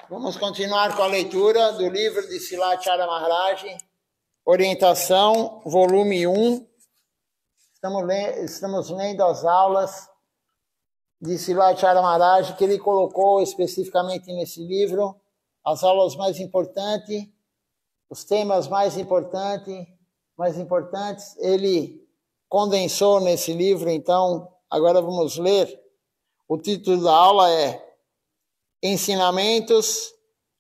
Vamos continuar com a leitura do livro de Silacharya Maharaj, Orientação, volume 1. Estamos lendo as aulas de Silacharya Maharaj, que ele colocou especificamente nesse livro, as aulas mais importantes, os temas mais importantes, ele condensou nesse livro. Então, agora vamos ler. O título da aula é Ensinamentos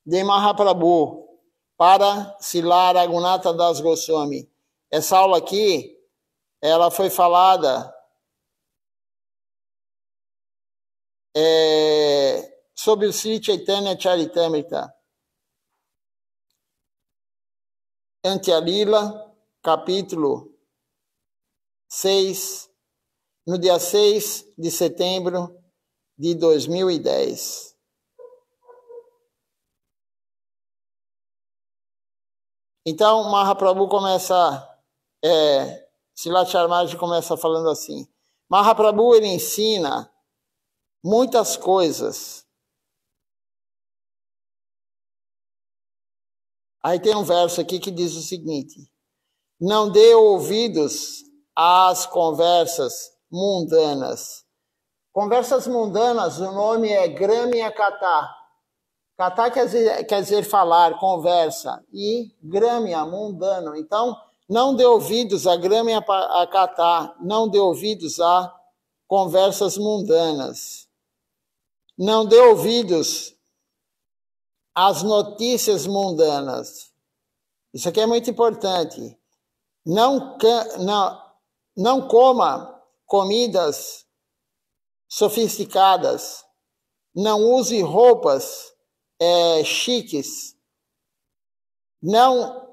de Mahaprabhu para Srila Raghunatha Das Goswami. Essa aula aqui, ela foi falada sobre o Sri Chaitanya Charitamrita, Antya Lila, capítulo 6, no dia 6 de setembro de 2010. Então, Mahaprabhu Silacharya Maharaj começa falando assim. Mahaprabhu, ele ensina muitas coisas. Aí tem um verso aqui que diz o seguinte: não dê ouvidos às conversas mundanas. Conversas mundanas, o nome é Gramya Katha. Katha quer dizer falar, conversa, e Gramya, mundano. Então, não dê ouvidos a Gramya Katha, não dê ouvidos a conversas mundanas. Não dê ouvidos às notícias mundanas. Isso aqui é muito importante. Não coma comidas sofisticadas. Não use roupas chiques. Não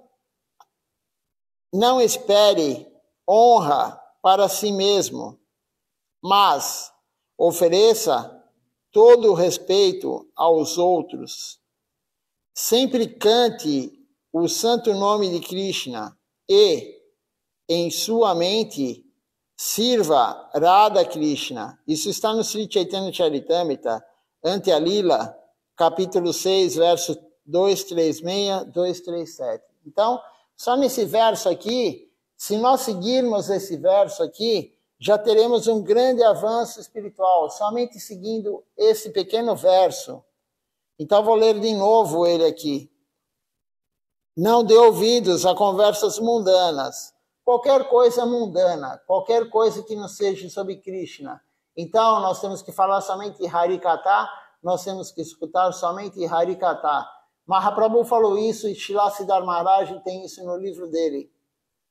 espere honra para si mesmo, mas ofereça todo o respeito aos outros. Sempre cante o santo nome de Krishna e, em sua mente, sirva Radha Krishna. Isso está no Sri Chaitanya Charitamrita, Antya Lila, capítulo 6, verso 236, 237. Então, só nesse verso aqui, se nós seguirmos esse verso aqui, já teremos um grande avanço espiritual, somente seguindo esse pequeno verso. Então, vou ler de novo ele aqui. Não dê ouvidos a conversas mundanas. Qualquer coisa mundana, qualquer coisa que não seja sobre Krishna. Então, nós temos que falar somente Harikatha, nós temos que escutar somente Harikatha. Mahaprabhu falou isso e Srila Siddhar Maharaj tem isso no livro dele.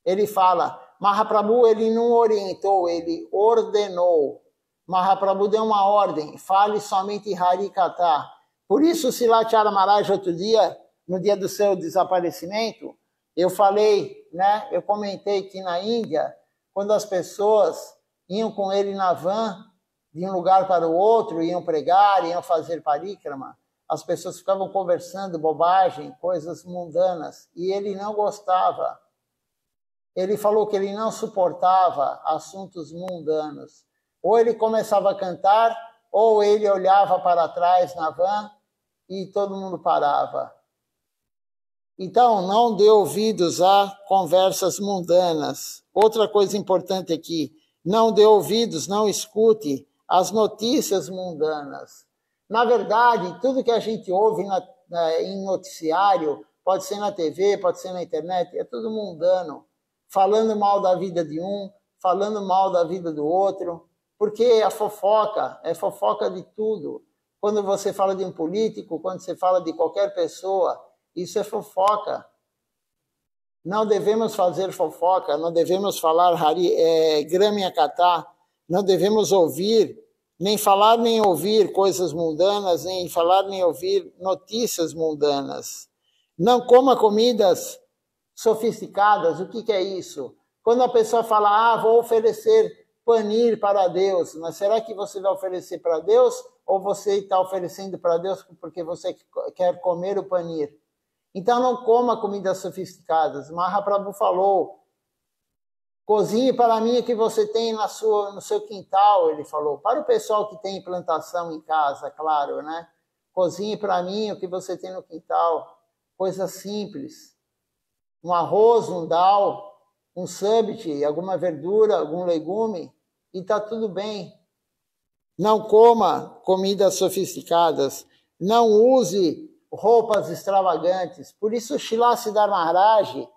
Ele fala, Mahaprabhu ele não orientou, ele ordenou. Mahaprabhu deu uma ordem, fale somente Harikatha. Por isso, Silacharya Maharaj, outro dia, no dia do seu desaparecimento, eu falei, eu comentei que na Índia, quando as pessoas iam com ele na van, de um lugar para o outro, iam pregar, iam fazer parikrama, as pessoas ficavam conversando bobagem, coisas mundanas, e ele não gostava. Ele falou que ele não suportava assuntos mundanos. Ou ele começava a cantar, ou ele olhava para trás na van e todo mundo parava. Então, não dê ouvidos a conversas mundanas. Outra coisa importante aqui, não dê ouvidos, não escute as notícias mundanas. Na verdade, tudo que a gente ouve em noticiário, pode ser na TV, pode ser na internet, é tudo mundano. Falando mal da vida de um, falando mal da vida do outro, porque a fofoca é fofoca de tudo. Quando você fala de um político, quando você fala de qualquer pessoa, isso é fofoca. Não devemos fazer fofoca, não devemos falar Gramya Katha, não devemos ouvir, nem falar nem ouvir coisas mundanas, nem falar nem ouvir notícias mundanas. Não coma comidas sofisticadas. O que é isso? Quando a pessoa fala, vou oferecer panir para Deus, mas será que você vai oferecer para Deus ou você está oferecendo para Deus porque você quer comer o panir? Então não coma comidas sofisticadas. Mahaprabhu falou, cozinhe para mim o que você tem no seu quintal, ele falou. Para o pessoal que tem plantação em casa, claro, cozinhe para mim o que você tem no quintal. Coisa simples. Um arroz, um dal, um subit, alguma verdura, algum legume, e está tudo bem. Não coma comidas sofisticadas. Não use roupas extravagantes. Por isso, Srila Siddhar Maharaj,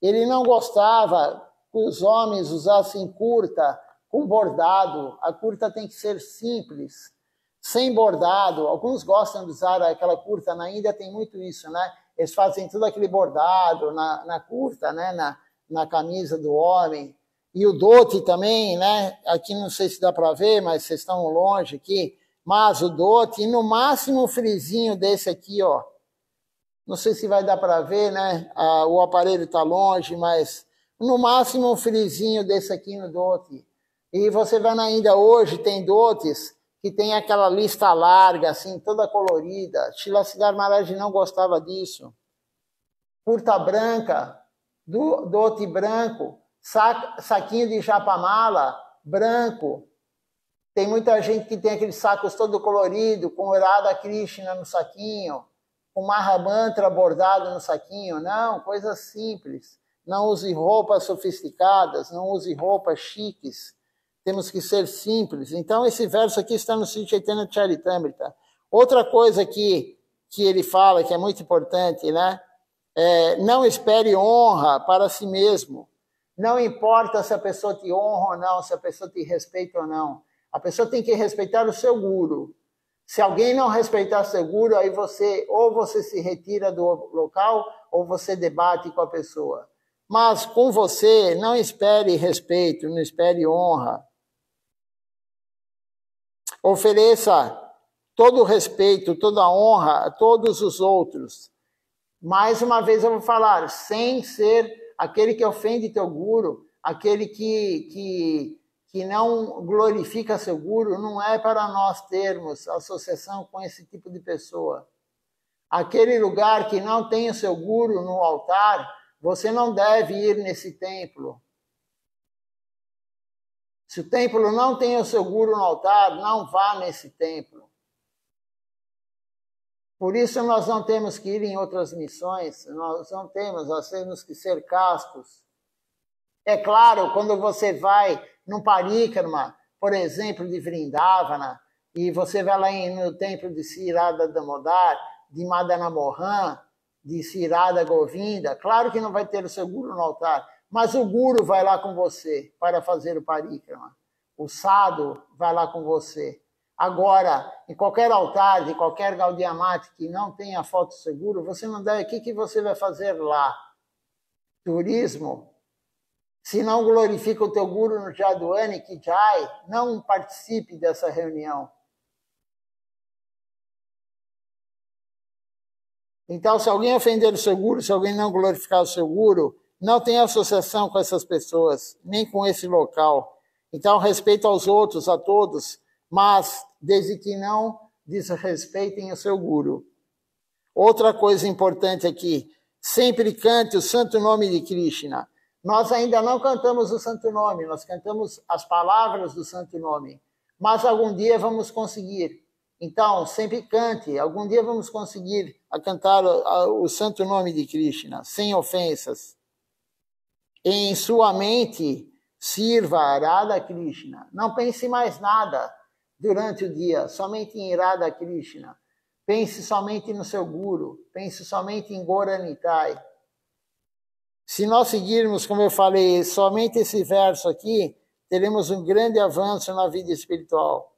ele não gostava que os homens usassem curta com bordado. A curta tem que ser simples, sem bordado. Alguns gostam de usar aquela curta. Na Índia tem muito isso, né? Eles fazem tudo aquele bordado na curta, né? Na camisa do homem. E o dhoti também, né? Aqui não sei se dá para ver, mas vocês estão longe aqui. Mas o dhoti, e no máximo um frisinho desse aqui, ó. Não sei se vai dar para ver, né? O aparelho está longe, mas no máximo um frisinho desse aqui no dhoti. E você vai na Índia hoje, tem dhotis que tem aquela lista larga, assim, toda colorida. Srila Siddhar Maharaj não gostava disso. Curta branca, dhoti branco, saquinho de japamala branco. Tem muita gente que tem aqueles sacos todo colorido, com Radha Krishna no saquinho, com Mahamantra bordado no saquinho. Não, coisa simples. Não use roupas sofisticadas, não use roupas chiques. Temos que ser simples. Então, esse verso aqui está no Sri Chaitanya Charitamrita. Outra coisa que ele fala, que é muito importante, né? Não espere honra para si mesmo. Não importa se a pessoa te honra ou não, se a pessoa te respeita ou não. A pessoa tem que respeitar o seu guru. Se alguém não respeitar seu guru, aí ou você se retira do local, ou você debate com a pessoa. Mas com você, não espere respeito, não espere honra. Ofereça todo o respeito, toda a honra a todos os outros. Mais uma vez eu vou falar, sem ser aquele que ofende teu guru, aquele que não glorifica seu guru, não é para nós termos associação com esse tipo de pessoa. Aquele lugar que não tem o seu guru no altar, você não deve ir nesse templo. Se o templo não tem o seu guru no altar, não vá nesse templo. Por isso nós não temos que ir em outras missões, nós temos que ser castos. É claro, quando você vai num parikrama, por exemplo, de Vrindavana, e você vai lá no templo de Sri Radha Damodar, de Madana Mohan, de Sri Radha Govinda, claro que não vai ter o seu guru no altar, mas o guru vai lá com você para fazer o parikrama. O sadhu vai lá com você. Agora, em qualquer altar, de qualquer Gaudiya Mata que não tenha foto seguro, você não deve... O que você vai fazer lá? Turismo? Se não glorifica o teu guru no Jadwani, que Jai, não participe dessa reunião. Então, se alguém ofender o seu guru, se alguém não glorificar o seu guru, não tem associação com essas pessoas, nem com esse local. Então, respeito aos outros, a todos, mas desde que não desrespeitem o seu guru. Outra coisa importante aqui, sempre cante o santo nome de Krishna. Nós ainda não cantamos o santo nome, nós cantamos as palavras do santo nome, mas algum dia vamos conseguir. Então, sempre cante, algum dia vamos conseguir a cantar o santo nome de Krishna, sem ofensas. Em sua mente, sirva a Radha Krishna. Não pense mais nada durante o dia, somente em Radha Krishna. Pense somente no seu guru, pense somente em Gauranitai. Se nós seguirmos, como eu falei, somente esse verso aqui, teremos um grande avanço na vida espiritual.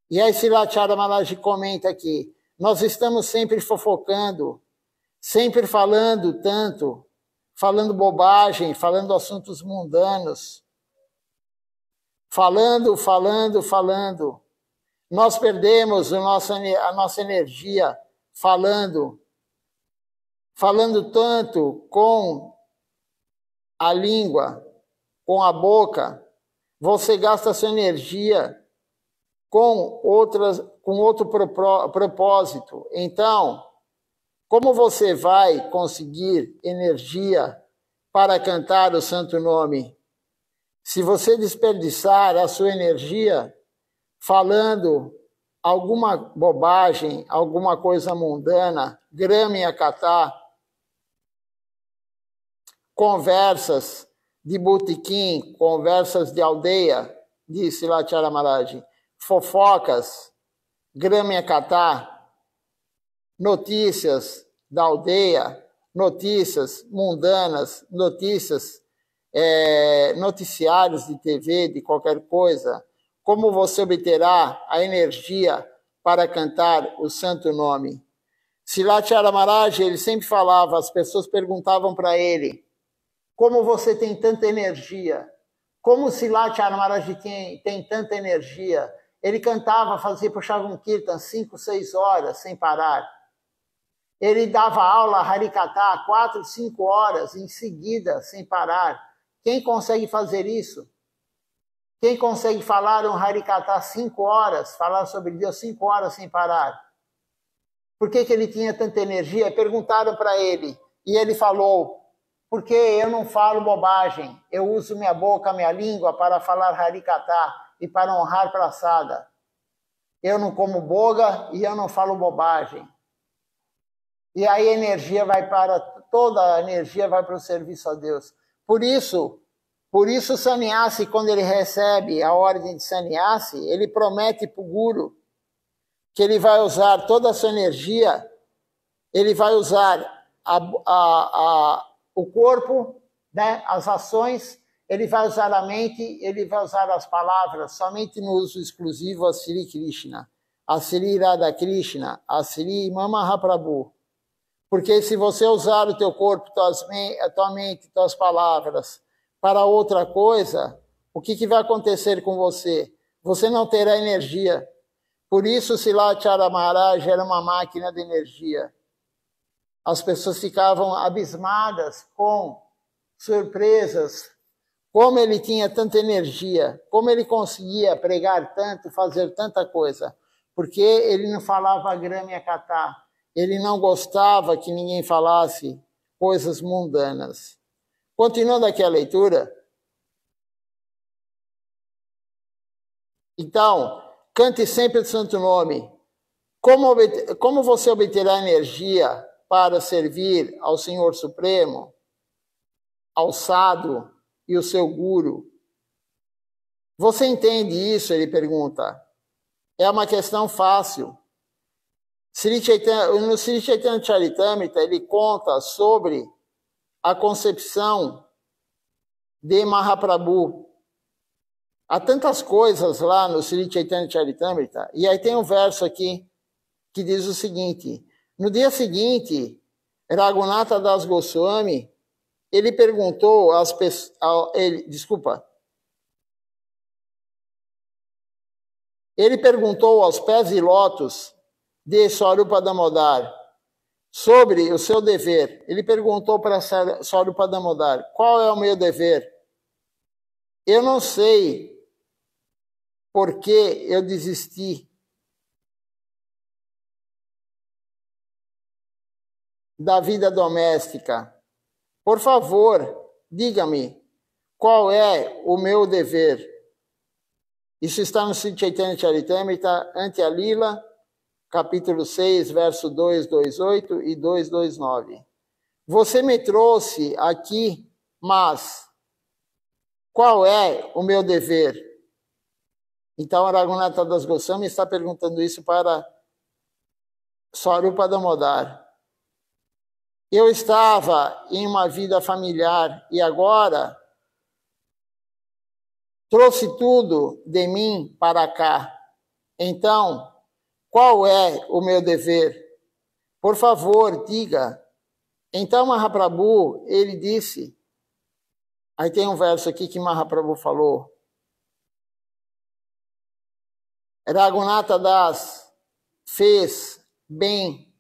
E aí Srilacharya Maharaj comenta aqui, nós estamos sempre fofocando, sempre falando tanto, falando bobagem, falando assuntos mundanos, falando. Nós perdemos a nossa energia falando tanto com a língua, com a boca. Você gasta sua energia com outro propósito. Então, como você vai conseguir energia para cantar o santo nome? Se você desperdiçar a sua energia falando alguma bobagem, alguma coisa mundana, Gramya Katha, conversas de botequim, conversas de aldeia, disse Silacharya Maharaj, fofocas, Gramya Katha, notícias da aldeia, notícias mundanas, notícias, noticiários de TV, de qualquer coisa. Como você obterá a energia para cantar o santo nome? Silacharya Maharaj, ele sempre falava, as pessoas perguntavam para ele, como você tem tanta energia? Como Silacharya Maharaj tem tanta energia? Ele cantava, puxava um kirtan 5, 6 horas sem parar. Ele dava aula Harikatha 4, 5 horas em seguida, sem parar. Quem consegue fazer isso? Quem consegue falar um Harikatha 5 horas, falar sobre Deus 5 horas sem parar? Por que ele tinha tanta energia? Perguntaram para ele, e ele falou, porque eu não falo bobagem, eu uso minha boca, minha língua para falar Harikatha e para honrar Prasada. Eu não como boga e eu não falo bobagem. E aí toda a energia vai para o serviço a Deus. Por isso o sannyasi, quando ele recebe a ordem de sannyasi, ele promete para o guru que ele vai usar toda a sua energia, ele vai usar o corpo, né, as ações, ele vai usar a mente, ele vai usar as palavras, somente no uso exclusivo a Sri Krishna, a Sri Radha Krishna, a Sri Mahaprabhu. Porque se você usar o teu corpo, a tua mente, tuas palavras para outra coisa, o que vai acontecer com você? Você não terá energia. Por isso, Silacharya Maharaj era uma máquina de energia. As pessoas ficavam abismadas, com surpresas, como ele tinha tanta energia, como ele conseguia pregar tanto, fazer tanta coisa. Porque ele não falava Gramya Katha. Ele não gostava que ninguém falasse coisas mundanas. Continuando aqui a leitura. Então, cante sempre o santo nome. Como você obterá energia para servir ao Senhor Supremo, ao Sadhu e o seu Guru? Você entende isso? Ele pergunta. É uma questão fácil. No Sri Chaitanya Charitamrita, ele conta sobre a concepção de Mahaprabhu. Há tantas coisas lá no Sri Chaitanya Charitamrita, e aí tem um verso aqui que diz o seguinte, no dia seguinte, Raghunatha Das Goswami, ele perguntou às pessoas, ele perguntou aos pés de lótus de Swarupa Damodar sobre o seu dever. Ele perguntou para Swarupa Damodar, qual é o meu dever? Eu não sei por que eu desisti da vida doméstica. Por favor, diga-me, qual é o meu dever? Isso está no Sri Chaitanya Charitamrita, Ante Alila, capítulo 6, verso 228 e 229. Você me trouxe aqui, mas qual é o meu dever? Então, Raghunatha Das Goswami está perguntando isso para Swarupa Damodar. Eu estava em uma vida familiar e agora trouxe tudo de mim para cá. Então, qual é o meu dever? Por favor, diga. Então, Mahaprabhu, ele disse, aí tem um verso aqui que Mahaprabhu falou, Raghunatha Das fez bem,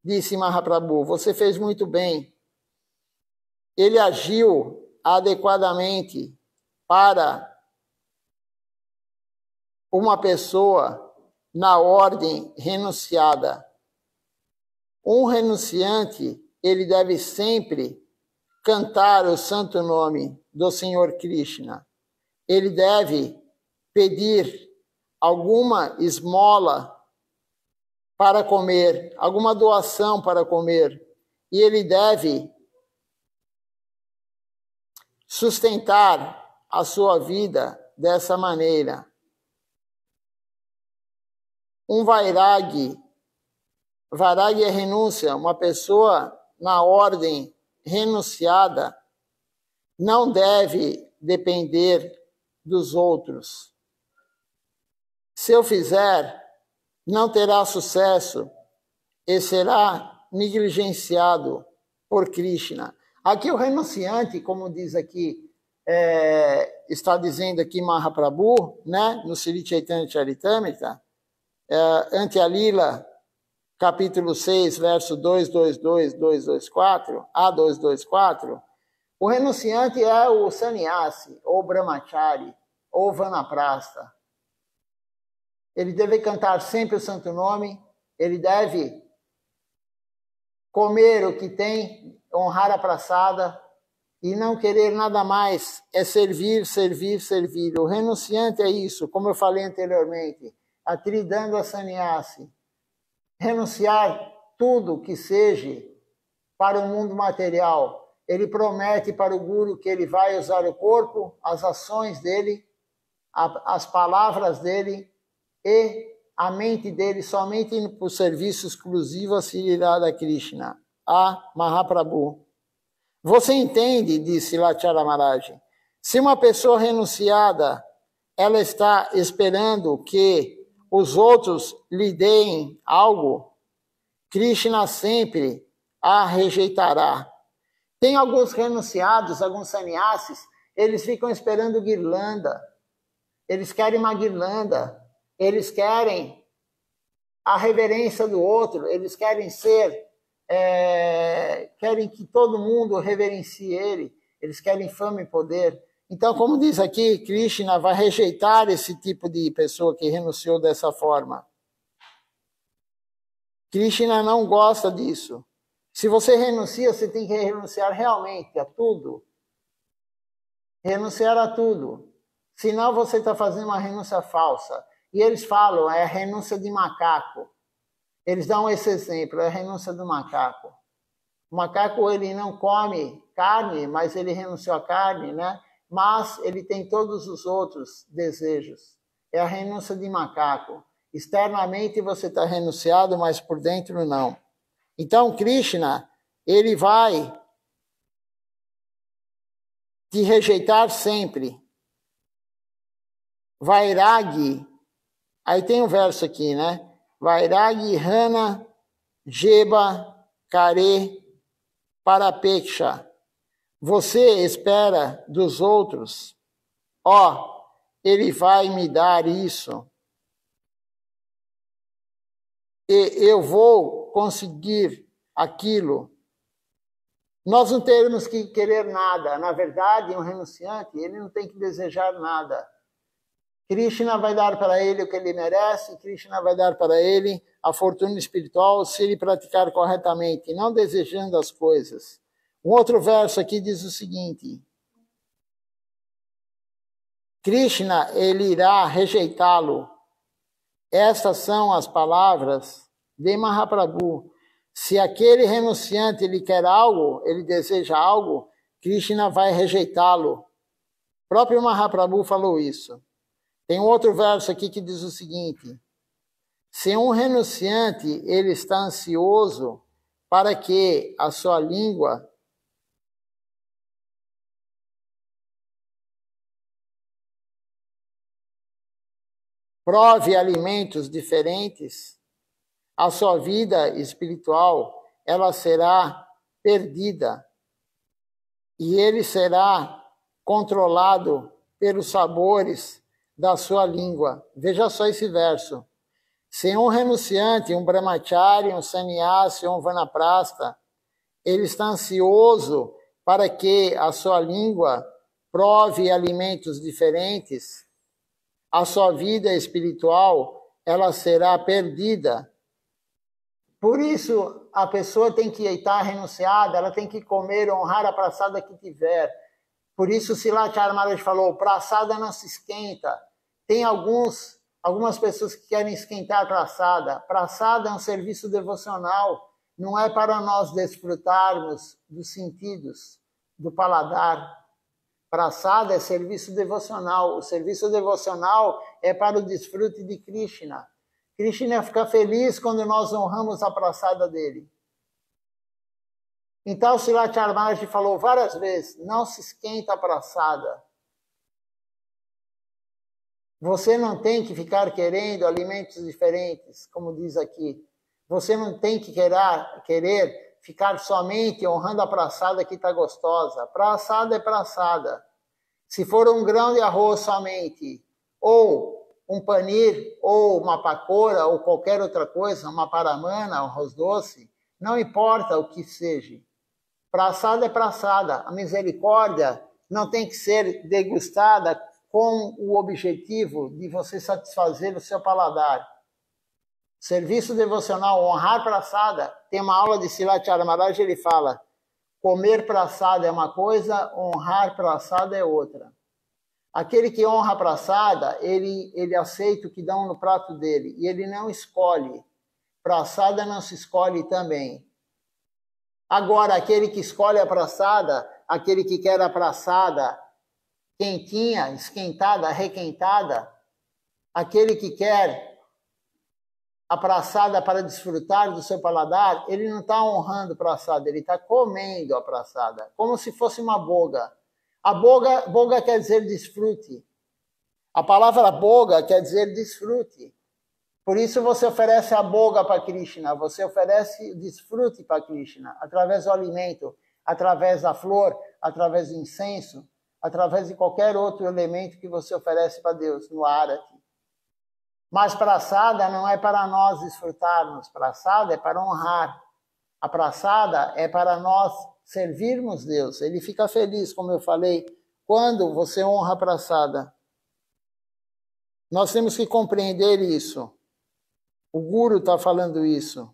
disse Mahaprabhu, você fez muito bem. Ele agiu adequadamente para uma pessoa na ordem renunciada. Um renunciante, ele deve sempre cantar o santo nome do Senhor Krishna. Ele deve pedir alguma esmola para comer, alguma doação para comer, e ele deve sustentar a sua vida dessa maneira. Um vairagi é renúncia, uma pessoa na ordem renunciada não deve depender dos outros. Se eu fizer, não terá sucesso e será negligenciado por Krishna. Aqui o renunciante, como diz aqui, está dizendo aqui Mahaprabhu, né, no Sri Chaitanya Charitamrita, Ante-Alila, capítulo 6, verso 222, 224, a 224, o renunciante é o sannyasi, ou brahmachari, ou vanaprastha. Ele deve cantar sempre o santo nome, ele deve comer o que tem, honrar a praçada, e não querer nada mais, é servir, servir, servir. O renunciante é isso, como eu falei anteriormente, a Tridanda Sannyasi. Renunciar tudo que seja para o mundo material. Ele promete para o Guru que ele vai usar o corpo, as ações dele, as palavras dele e a mente dele somente para o serviço exclusivo a Sri Radha Krishna, a Mahaprabhu. Você entende, disse Lachara Maharaj, se uma pessoa renunciada, ela está esperando que os outros lhe deem algo, Krishna sempre a rejeitará. Tem alguns renunciados, alguns sannyasis, eles ficam esperando guirlanda. Eles querem uma guirlanda. Eles querem a reverência do outro. Eles querem querem que todo mundo reverencie ele. Eles querem fama e poder. Então, como diz aqui, Krishna vai rejeitar esse tipo de pessoa que renunciou dessa forma. Krishna não gosta disso. Se você renuncia, você tem que renunciar realmente a tudo. Renunciar a tudo. Senão você está fazendo uma renúncia falsa. E eles falam, é a renúncia de macaco. Eles dão esse exemplo, é a renúncia do macaco. O macaco, ele não come carne, mas ele renunciou à carne, né? Mas ele tem todos os outros desejos. É a renúncia de macaco. Externamente você está renunciado, mas por dentro não. Então, Krishna, ele vai te rejeitar sempre. Vairagi, aí tem um verso aqui, né? Vairagi, Rana, Jeba, Kare, Parapeksha. Você espera dos outros, ele vai me dar isso. E eu vou conseguir aquilo. Nós não temos que querer nada. Na verdade, um renunciante, ele não tem que desejar nada. Krishna vai dar para ele o que ele merece, Krishna vai dar para ele a fortuna espiritual se ele praticar corretamente, não desejando as coisas. Um outro verso aqui diz o seguinte: Krishna, ele irá rejeitá-lo. Estas são as palavras de Mahaprabhu. Se aquele renunciante ele quer algo, ele deseja algo, Krishna vai rejeitá-lo. O próprio Mahaprabhu falou isso. Tem um outro verso aqui que diz o seguinte: se um renunciante ele está ansioso para que a sua língua prove alimentos diferentes, a sua vida espiritual ela será perdida e ele será controlado pelos sabores da sua língua. Veja só esse verso. Se um renunciante, um brahmachari, um sannyasi, um vanaprastha, ele está ansioso para que a sua língua prove alimentos diferentes, a sua vida espiritual ela será perdida. Por isso, a pessoa tem que estar renunciada, ela tem que comer, honrar a praçada que tiver. Por isso, Silachara Maharaj falou, praçada não se esquenta. Tem alguns Algumas pessoas que querem esquentar a praçada. Praçada é um serviço devocional, não é para nós desfrutarmos dos sentidos, do paladar. Praçada é serviço devocional. O serviço devocional é para o desfrute de Krishna. Krishna fica feliz quando nós honramos a praçada dele. Então, Srila Maharaj falou várias vezes, não se esquenta a praçada. Você não tem que ficar querendo alimentos diferentes, como diz aqui. Você não tem que querer ficar somente honrando a praçada que está gostosa. Praçada é praçada. Se for um grão de arroz somente, ou um panir, ou uma pakora, ou qualquer outra coisa, uma paramana, um arroz doce, não importa o que seja. Praçada é praçada. A misericórdia não tem que ser degustada com o objetivo de você satisfazer o seu paladar. Serviço devocional, honrar praçada. Tem uma aula de Srila Maharaj, ele fala, comer praçada é uma coisa, honrar praçada é outra. Aquele que honra a praçada, ele aceita o que dão no prato dele, e ele não escolhe. Praçada não se escolhe também. Agora, aquele que escolhe a praçada, aquele que quer a praçada quentinha, esquentada, requentada, aquele que quer a praçada para desfrutar do seu paladar, ele não está honrando a praçada, ele está comendo a praçada, como se fosse uma boga. A boga quer dizer desfrute. A palavra boga quer dizer desfrute. Por isso você oferece a boga para Krishna, você oferece desfrute para Krishna, através do alimento, através da flor, através do incenso, através de qualquer outro elemento que você oferece para Deus, no Arati. Mas praçada não é para nós desfrutarmos, praçada é para honrar. A praçada é para nós servirmos Deus. Ele fica feliz, como eu falei, quando você honra a praçada. Nós temos que compreender isso. O Guru está falando isso.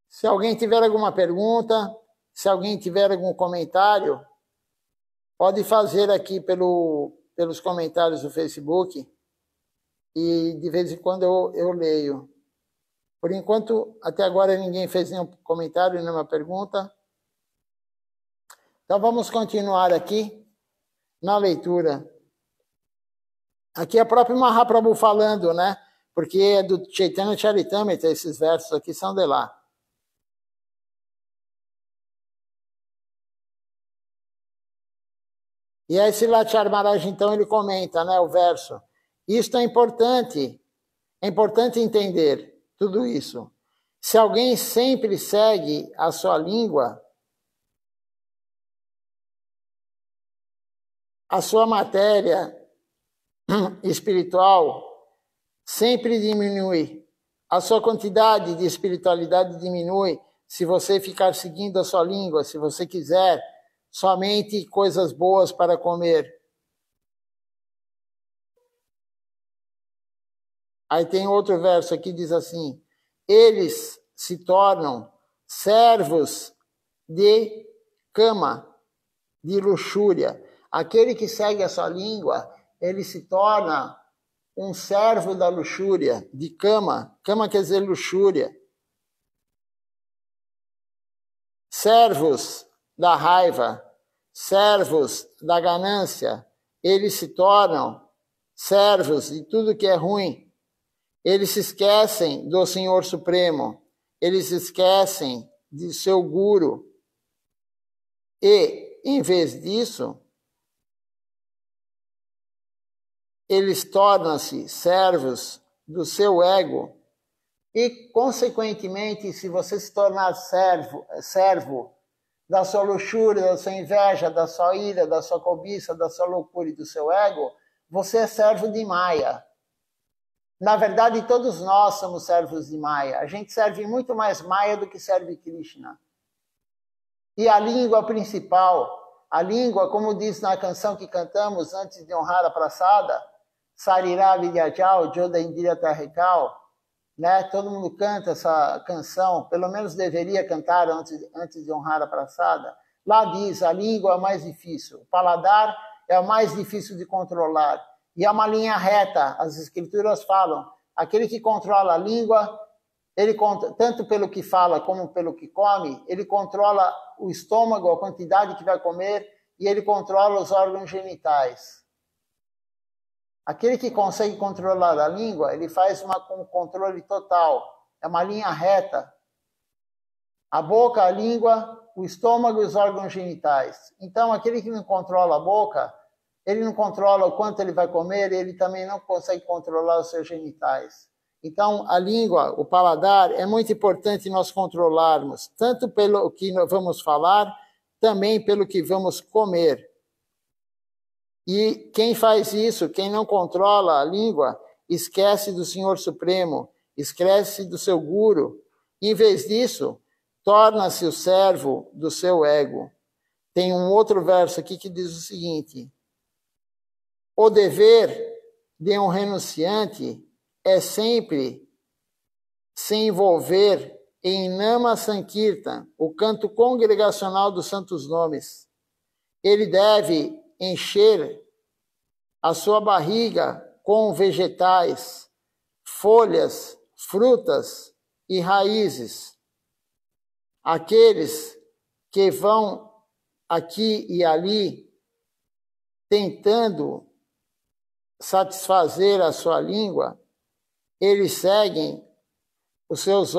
Se alguém tiver alguma pergunta, se alguém tiver algum comentário, pode fazer aqui pelos comentários do Facebook e de vez em quando eu leio. Por enquanto, até agora ninguém fez nenhum comentário, nenhuma pergunta. Então vamos continuar aqui na leitura. Aqui é o próprio Mahaprabhu falando, né? Porque é do Chaitanya Charitamrita, esses versos aqui são de lá. E aí Srila Maharaj, então, ele comenta, né, o verso. Isto é importante entender tudo isso. Se alguém sempre segue a sua língua, a sua matéria espiritual sempre diminui. A sua quantidade de espiritualidade diminui se você ficar seguindo a sua língua, se você quiser somente coisas boas para comer. Aí tem outro verso aqui, diz assim, eles se tornam servos de cama, de luxúria. Aquele que segue a sua língua, ele se torna um servo da luxúria, de cama. Cama quer dizer luxúria. Servos da raiva, servos da ganância, eles se tornam servos de tudo que é ruim. Eles se esquecem do Senhor Supremo, eles se esquecem de seu Guru. E, em vez disso, eles tornam-se servos do seu ego. E, consequentemente, se você se tornar servo da sua luxúria, da sua inveja, da sua ira, da sua cobiça, da sua loucura e do seu ego, você é servo de Maya. Na verdade, todos nós somos servos de Maya. A gente serve muito mais Maya do que serve Krishna. E a língua principal, a língua, como diz na canção que cantamos antes de honrar a praçada, Sarira Vidyajal, Joda Indira Tarrekal, né? Todo mundo canta essa canção, pelo menos deveria cantar antes de honrar a praçada. Lá diz, a língua é o mais difícil, o paladar é o mais difícil de controlar. E é uma linha reta, as escrituras falam, aquele que controla a língua, ele tanto pelo que fala como pelo que come, ele controla o estômago, a quantidade que vai comer, e ele controla os órgãos genitais. Aquele que consegue controlar a língua, ele faz um controle total. É uma linha reta. A boca, a língua, o estômago e os órgãos genitais. Então, aquele que não controla a boca, ele não controla o quanto ele vai comer, ele também não consegue controlar os seus genitais. Então, a língua, o paladar, é muito importante nós controlarmos, tanto pelo que nós vamos falar, também pelo que vamos comer. E quem faz isso, quem não controla a língua, esquece do Senhor Supremo, esquece do seu guru. Em vez disso, torna-se o servo do seu ego. Tem um outro verso aqui que diz o seguinte: o dever de um renunciante é sempre se envolver em Nama Sankirtan, o canto congregacional dos santos nomes. Ele deve encher a sua barriga com vegetais, folhas, frutas e raízes. Aqueles que vão aqui e ali tentando satisfazer a sua língua, eles seguem os seus...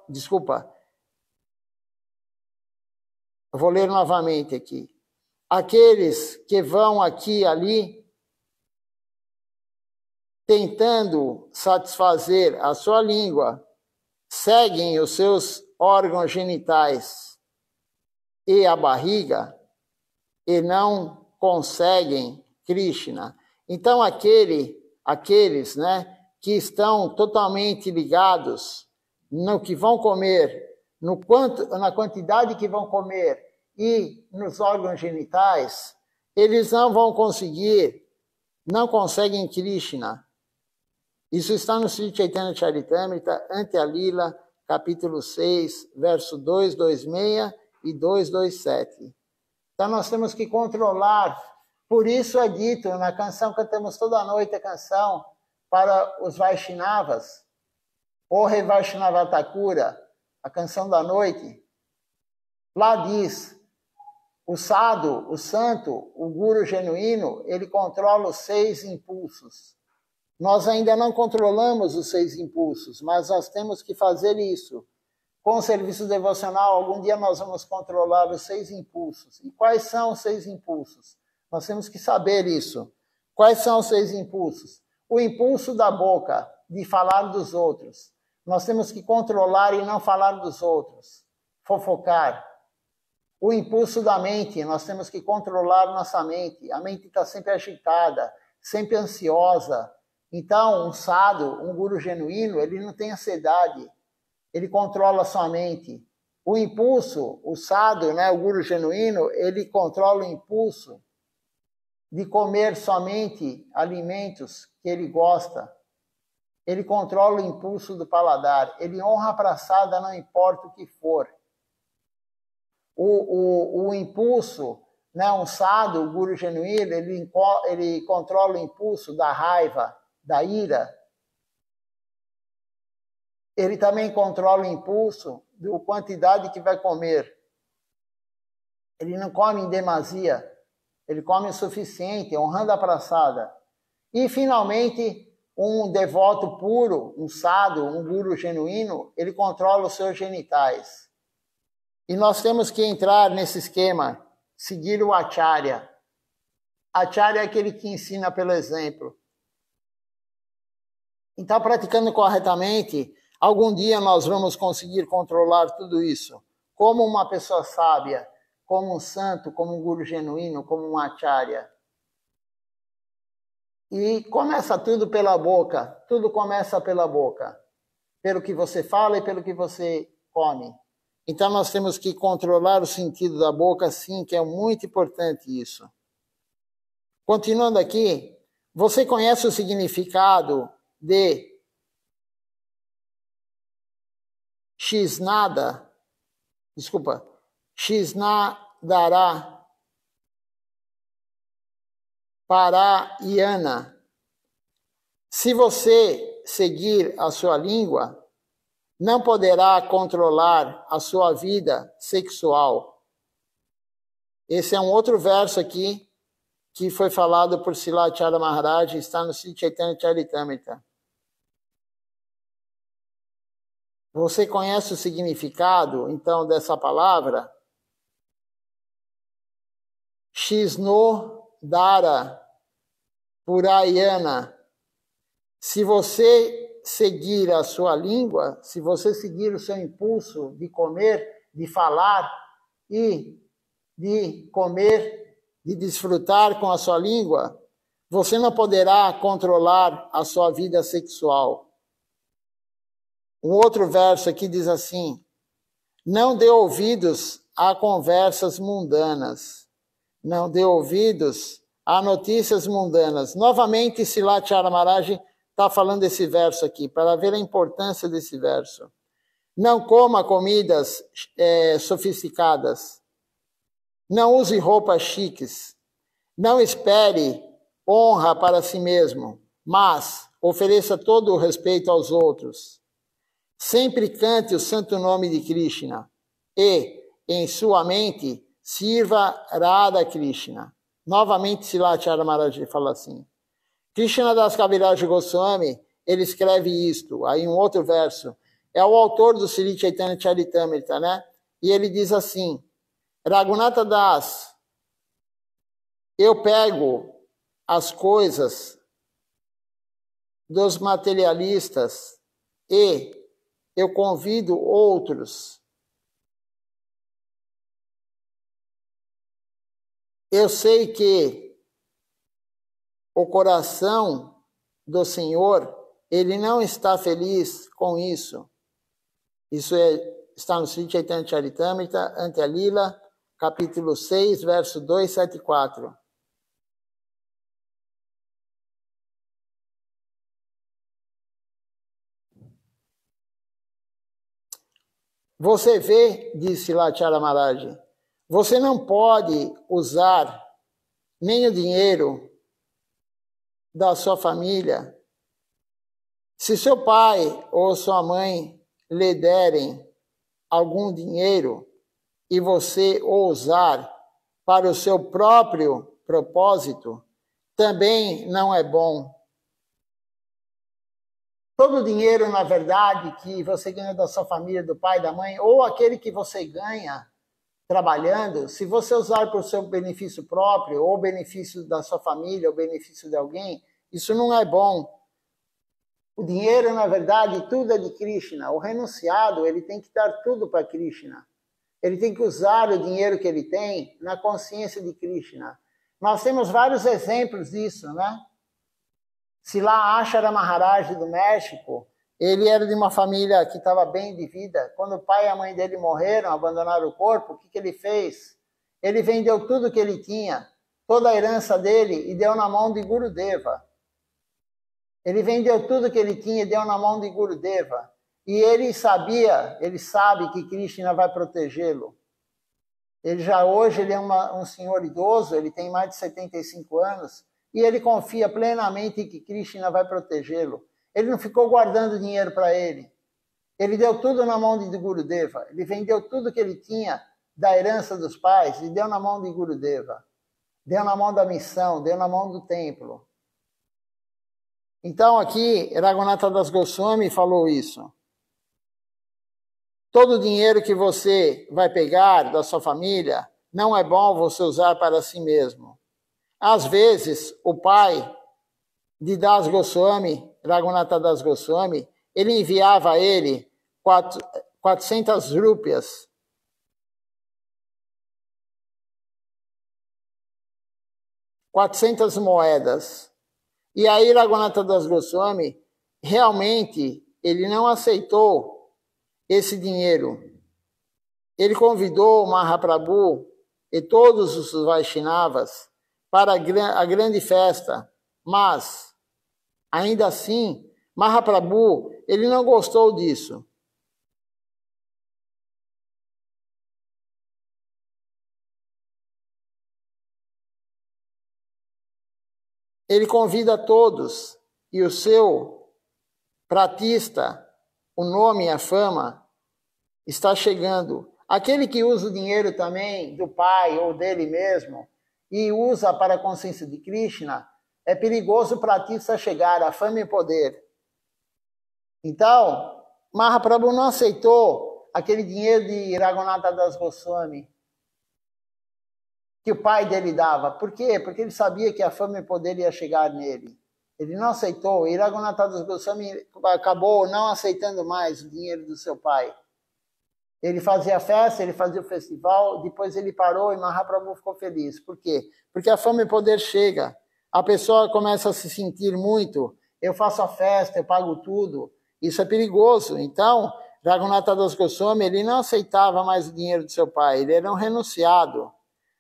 Desculpa. Eu vou ler novamente aqui. Aqueles que vão aqui e ali, tentando satisfazer a sua língua, seguem os seus órgãos genitais e a barriga e não conseguem Krishna. Então, aqueles, né, que estão totalmente ligados no que vão comer, na quantidade que vão comer e nos órgãos genitais, eles não vão conseguir, não conseguem Krishna. Isso está no Sri Chaitanya Charitamrita, Antya Lila, capítulo 6, verso 226 e 227. Então nós temos que controlar. Por isso é dito na canção, cantamos toda noite a canção para os Vaishnavas, o Rei Vaishnava Thakura, a canção da noite. Lá diz, o sadhu, o santo, o guru genuíno, ele controla os 6 impulsos. Nós ainda não controlamos os 6 impulsos, mas nós temos que fazer isso. Com o serviço devocional, algum dia nós vamos controlar os 6 impulsos. E quais são os 6 impulsos? Nós temos que saber isso. Quais são os 6 impulsos? O impulso da boca, de falar dos outros. Nós temos que controlar e não falar dos outros. Fofocar. O impulso da mente, nós temos que controlar nossa mente. A mente está sempre agitada, sempre ansiosa. Então, um sadhu, um guru genuíno, ele não tem ansiedade. Ele controla a sua mente. O impulso, o sadhu, né, o guru genuíno, ele controla o impulso de comer somente alimentos que ele gosta. Ele controla o impulso do paladar. Ele honra a praçada, não importa o que for. O impulso, né, um sadhu, o guru genuíno, ele controla o impulso da raiva, da ira. Ele também controla o impulso da quantidade que vai comer. Ele não come em demasia, ele come o suficiente, honrando a praçada. E, finalmente, um devoto puro, um sadhu, um guru genuíno, ele controla os seus genitais. E nós temos que entrar nesse esquema, seguir o acharya. Acharya é aquele que ensina pelo exemplo. Então, praticando corretamente, algum dia nós vamos conseguir controlar tudo isso. Como uma pessoa sábia, como um santo, como um guru genuíno, como um acharya. E começa tudo pela boca. Tudo começa pela boca. Pelo que você fala e pelo que você come. Então nós temos que controlar o sentido da boca, sim, que é muito importante isso. Continuando aqui, você conhece o significado de Shnadara Parayana. Se você seguir a sua língua, não poderá controlar a sua vida sexual. Esse é um outro verso aqui que foi falado por Srila Maharaj, está no Sri Chaitanya Charitamrita. Você conhece o significado, então, dessa palavra? Shnadara Parayana. Se você seguir a sua língua, se você seguir o seu impulso de comer, de falar e de comer, de desfrutar com a sua língua, você não poderá controlar a sua vida sexual. Um outro verso aqui diz assim: não dê ouvidos a conversas mundanas, não dê ouvidos a notícias mundanas. Novamente, Srila Maharaj está falando desse verso aqui, para ver a importância desse verso. Não coma comidas sofisticadas. Não use roupas chiques. Não espere honra para si mesmo, mas ofereça todo o respeito aos outros. Sempre cante o santo nome de Krishna e, em sua mente, sirva Radha Krishna. Novamente, Srila Maharaj fala assim. Krishnadas Kaviraj Goswami, ele escreve isto, aí um outro verso. É o autor do Sri Chaitanya Charitamrita, né? E ele diz assim: Raghunatha Das, eu pego as coisas dos materialistas e eu convido outros. Eu sei que o coração do Senhor, ele não está feliz com isso. Isso está no Sri Chaitanya Charitamrita, Antya Lila, capítulo 6, verso 274. Você vê, disse Srila Maharaj, você não pode usar nem o dinheiro da sua família. Se seu pai ou sua mãe lhe derem algum dinheiro e você o usar para o seu próprio propósito, também não é bom. Todo o dinheiro, na verdade, que você ganha da sua família, do pai, da mãe, ou aquele que você ganha trabalhando, se você usar para o seu benefício próprio, ou benefício da sua família, ou benefício de alguém, isso não é bom. O dinheiro, na verdade, tudo é de Krishna. O renunciado, ele tem que dar tudo para Krishna. Ele tem que usar o dinheiro que ele tem na consciência de Krishna. Nós temos vários exemplos disso, né? Srila Ashara Maharaj do México, ele era de uma família que estava bem de vida. Quando o pai e a mãe dele morreram, abandonaram o corpo, o que ele fez? Ele vendeu tudo que ele tinha, toda a herança dele, e deu na mão de Gurudeva. Ele vendeu tudo que ele tinha e deu na mão de Gurudeva. E ele sabe que Krishna vai protegê-lo. Hoje ele é um senhor idoso, ele tem mais de 75 anos, e ele confia plenamente que Krishna vai protegê-lo. Ele não ficou guardando dinheiro para ele. Ele deu tudo na mão de Gurudeva. Ele vendeu tudo que ele tinha da herança dos pais e deu na mão de Gurudeva. Deu na mão da missão, deu na mão do templo. Então aqui, Raghunatha Das Goswami falou isso. Todo o dinheiro que você vai pegar da sua família, não é bom você usar para si mesmo. Às vezes, o pai de Das Goswami, Raghunatha Das Goswami, ele enviava a ele 400 rúpias. $400 moedas. E aí Raghunatha Das Goswami, realmente, ele não aceitou esse dinheiro. Ele convidou o Mahaprabhu e todos os Vaishnavas para a grande festa, mas, ainda assim, Mahaprabhu, ele não gostou disso. ele convida todos, e o seu pratista, o nome e a fama, está chegando. Aquele que usa o dinheiro também do pai ou dele mesmo, e usa para a consciência de Krishna, é perigoso o pratista chegar a fama e poder. Então, Mahaprabhu não aceitou aquele dinheiro de Raghunatha Das Goswami que o pai dele dava. Por quê? Porque ele sabia que a fama e o poder ia chegar nele. Ele não aceitou. E Raghunatha Das Goswami acabou não aceitando mais o dinheiro do seu pai. Ele fazia festa, ele fazia o festival, depois ele parou e Mahaprabhu ficou feliz. Por quê? Porque a fama e o poder chega. A pessoa começa a se sentir muito. Eu faço a festa, eu pago tudo. Isso é perigoso. Então, Raghunatha Das Goswami, ele não aceitava mais o dinheiro do seu pai. Ele era um renunciado.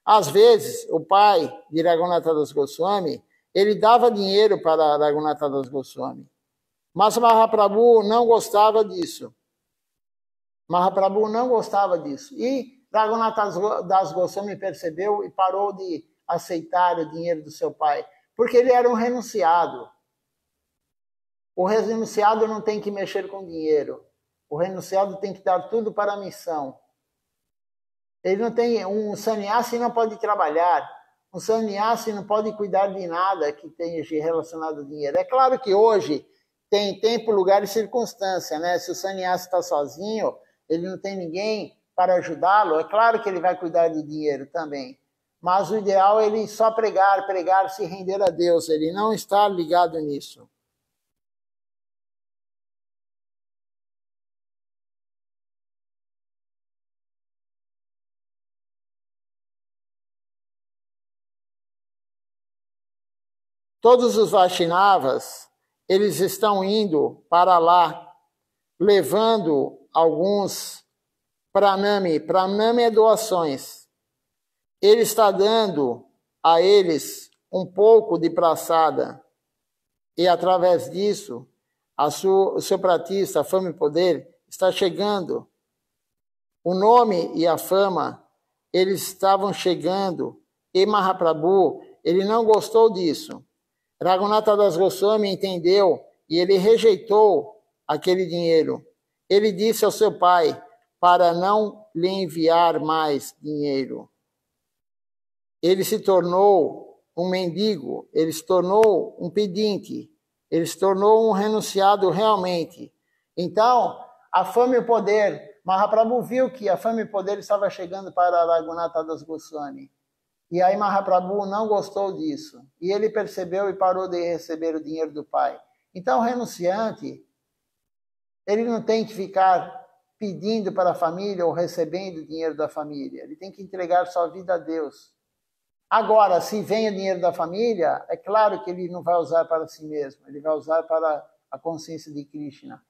Às vezes, o pai de Raghunatha Das Goswami, ele dava dinheiro para Raghunatha Das Goswami. Mas Mahaprabhu não gostava disso. Mahaprabhu não gostava disso. E Raghunatha Das Goswami percebeu e parou de aceitar o dinheiro do seu pai. Porque ele era um renunciado. O renunciado não tem que mexer com dinheiro. O renunciado tem que dar tudo para a missão. Ele não tem, um sannyasi não pode trabalhar. Um sannyasi não pode cuidar de nada que tenha relacionado ao dinheiro. É claro que hoje tem tempo, lugar e circunstância, né? Se o sannyasi está sozinho, ele não tem ninguém para ajudá-lo, é claro que ele vai cuidar de dinheiro também. Mas o ideal é ele só pregar, se render a Deus. Ele não está ligado nisso. Todos os Vaishnavas, eles estão indo para lá, levando alguns pranami. Pranami é doações. Ele está dando a eles um pouco de praçada. E através disso, o seu pratista, a fama e poder, está chegando. O nome e a fama, eles estavam chegando. E Mahaprabhu, ele não gostou disso. Raghunatha Das Goswami entendeu e ele rejeitou aquele dinheiro. Ele disse ao seu pai para não lhe enviar mais dinheiro. Ele se tornou um mendigo, ele se tornou um pedinte, ele se tornou um renunciado realmente. Então, a fama e o poder, Mahaprabhu viu que a fama e o poder estava chegando para Raghunatha Das Goswami. E aí Mahaprabhu não gostou disso. E ele percebeu e parou de receber o dinheiro do pai. Então o renunciante, ele não tem que ficar pedindo para a família ou recebendo o dinheiro da família. Ele tem que entregar sua vida a Deus. Agora, se vem o dinheiro da família, é claro que ele não vai usar para si mesmo. Ele vai usar para a consciência de Krishna.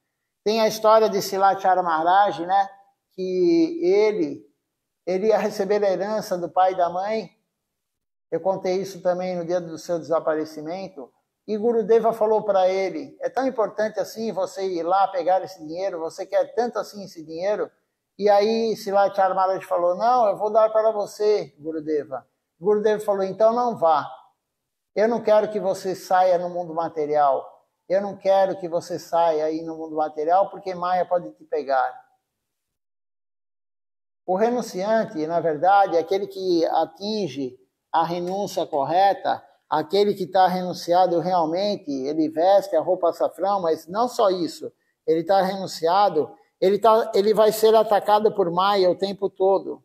Tem a história de Silachara Maharaj, né? Que ele ia receber a herança do pai e da mãe. Eu contei isso também no dia do seu desaparecimento. E Gurudeva falou para ele, é tão importante assim você ir lá pegar esse dinheiro, você quer tanto assim esse dinheiro? E aí Silachara Maharaj falou, não, eu vou dar para você, Gurudeva. Gurudeva falou, então não vá. Eu não quero que você saia no mundo material. Eu não quero que você saia aí no mundo material, porque Maya pode te pegar. O renunciante, na verdade, é aquele que atinge a renúncia correta, aquele que está renunciado realmente, ele veste a roupa açafrão, mas não só isso, ele está renunciado, ele vai ser atacado por Maya o tempo todo.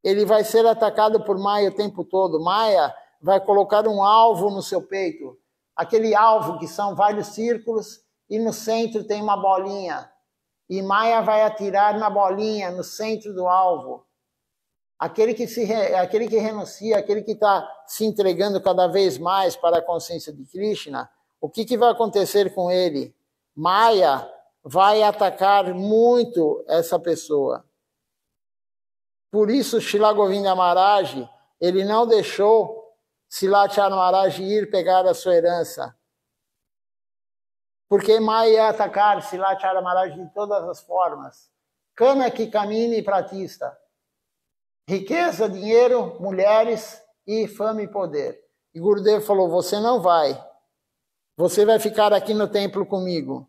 Ele vai ser atacado por Maya o tempo todo. Maya vai colocar um alvo no seu peito, aquele alvo que são vários círculos e no centro tem uma bolinha. E Maya vai atirar na bolinha, no centro do alvo. Aquele que renuncia, aquele que está se entregando cada vez mais para a consciência de Krishna, o que vai acontecer com ele? Maya vai atacar muito essa pessoa. Por isso, Srila Govinda Maharaj, ele não deixou Silachara Maharaj ir pegar a sua herança. Porque Maya ia atacar Silachara Maharaj de todas as formas. Kanaki, Kamini e Pratista. Riqueza, dinheiro, mulheres e fama e poder. E Gurudev falou, você não vai. Você vai ficar aqui no templo comigo.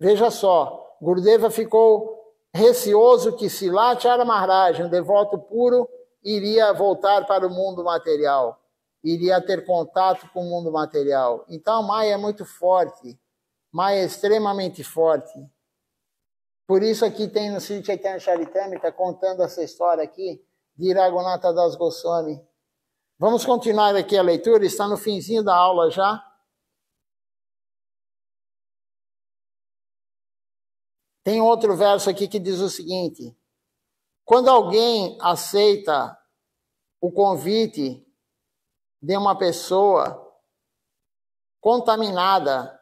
Veja só, Gurudeva ficou receoso que Silachara Maharaj, um devoto puro, iria voltar para o mundo material. Iria ter contato com o mundo material. Então, Maya é muito forte. Maya é extremamente forte. Por isso aqui tem no Sri Chaitanya Charitamrita, contando essa história aqui, de Raghunatha Das Goswami. Vamos continuar aqui a leitura, está no finzinho da aula já. Tem outro verso aqui que diz o seguinte, quando alguém aceita o convite de uma pessoa contaminada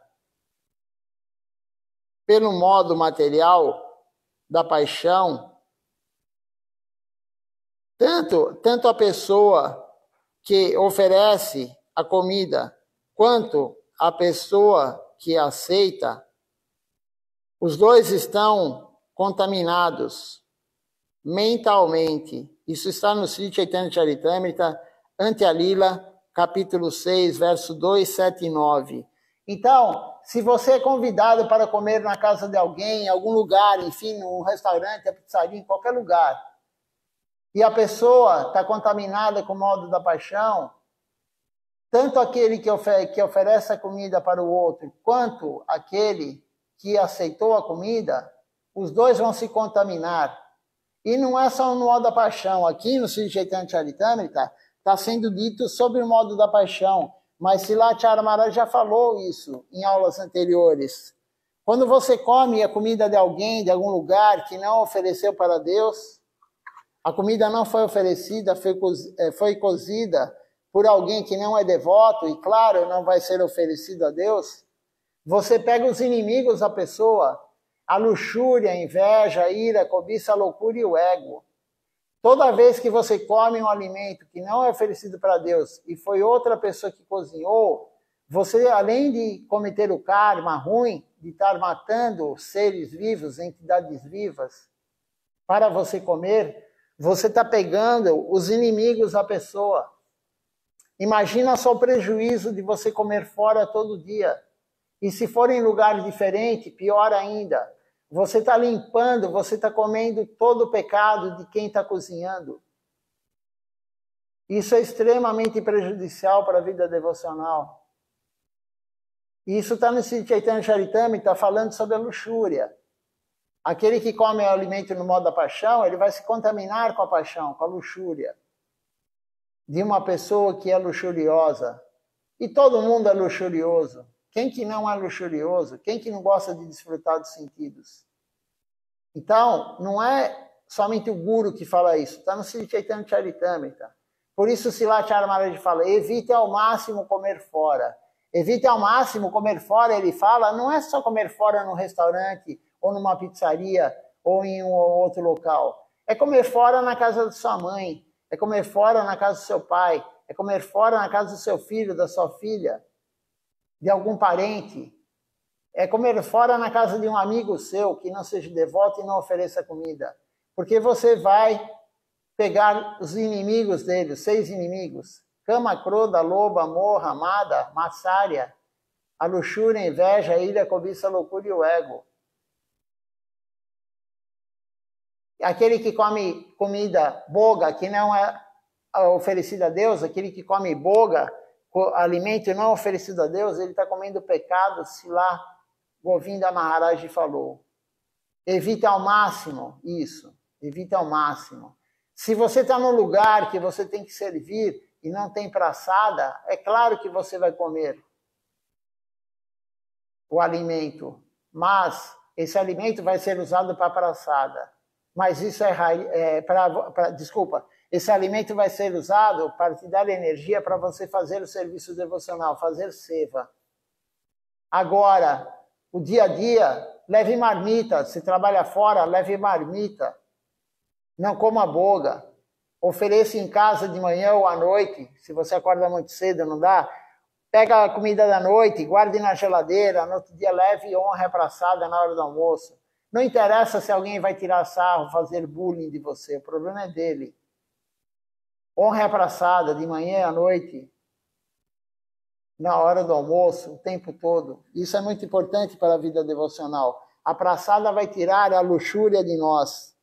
pelo modo material da paixão, tanto a pessoa que oferece a comida, quanto a pessoa que aceita, os dois estão contaminados mentalmente. Isso está no Sri Chaitanya Charitamrita, Antya Lila, capítulo 6, verso 2, 7 e 9. Então, se você é convidado para comer na casa de alguém, em algum lugar, enfim, num restaurante, a pizzaria, em qualquer lugar, e a pessoa está contaminada com o modo da paixão, tanto aquele que oferece a comida para o outro, quanto aquele que aceitou a comida, os dois vão se contaminar. E não é só no modo da paixão. Aqui no Sri Chaitanya Charitamrita está sendo dito sobre o modo da paixão. Mas Silachara Maharaj já falou isso em aulas anteriores. Quando você come a comida de alguém, de algum lugar que não ofereceu para Deus, a comida não foi oferecida, foi cozida por alguém que não é devoto, e claro, não vai ser oferecido a Deus, você pega os inimigos da pessoa, a luxúria, a inveja, a ira, a cobiça, a loucura e o ego. Toda vez que você come um alimento que não é oferecido para Deus e foi outra pessoa que cozinhou, você, além de cometer o karma ruim, de estar matando seres vivos, entidades vivas, para você comer, você está pegando os inimigos da pessoa. Imagina só o prejuízo de você comer fora todo dia. E se for em lugar diferente, pior ainda. Você está limpando, você está comendo todo o pecado de quem está cozinhando. Isso é extremamente prejudicial para a vida devocional. E isso está no Sri Chaitanya Charitamrita, está falando sobre a luxúria. Aquele que come o alimento no modo da paixão, ele vai se contaminar com a paixão, com a luxúria de uma pessoa que é luxuriosa. E todo mundo é luxurioso. Quem que não é luxurioso? Quem que não gosta de desfrutar dos sentidos? Então, não é somente o Guru que fala isso. Está no Sri Chaitanya Charitamrita. Por isso, Silachara Maharaj fala, evite ao máximo comer fora. Evite ao máximo comer fora, ele fala, não é só comer fora num restaurante, ou numa pizzaria, ou em um ou outro local. É comer fora na casa de sua mãe, é comer fora na casa do seu pai, é comer fora na casa do seu filho, da sua filha, de algum parente. É comer fora na casa de um amigo seu que não seja devoto e não ofereça comida. Porque você vai pegar os inimigos dele, os 6 inimigos. Kama, Kroda, Loba, Moha, Mada, Matsarya, a luxúria, a inveja, a ira, a cobiça, a loucura e o ego. Aquele que come comida boga, que não é oferecida a Deus, aquele que come boga, alimento não oferecido a Deus, ele está comendo pecado, se lá Govinda Maharaj falou. Evite ao máximo isso, evite ao máximo. Se você está num lugar que você tem que servir e não tem praçada, é claro que você vai comer o alimento, mas esse alimento vai ser usado para praçada. Mas isso desculpa, esse alimento vai ser usado para te dar energia para você fazer o serviço devocional, fazer seva. Agora, o dia a dia, leve marmita. Se trabalha fora, leve marmita. Não coma boga. Ofereça em casa de manhã ou à noite. Se você acorda muito cedo, não dá. Pega a comida da noite, guarde na geladeira. No outro dia, leve e honra a praçada na hora do almoço. Não interessa se alguém vai tirar sarro, fazer bullying de você. O problema é dele. Honra a praçada de manhã à noite. na hora do almoço, o tempo todo. Isso é muito importante para a vida devocional. A praçada vai tirar a luxúria de nós.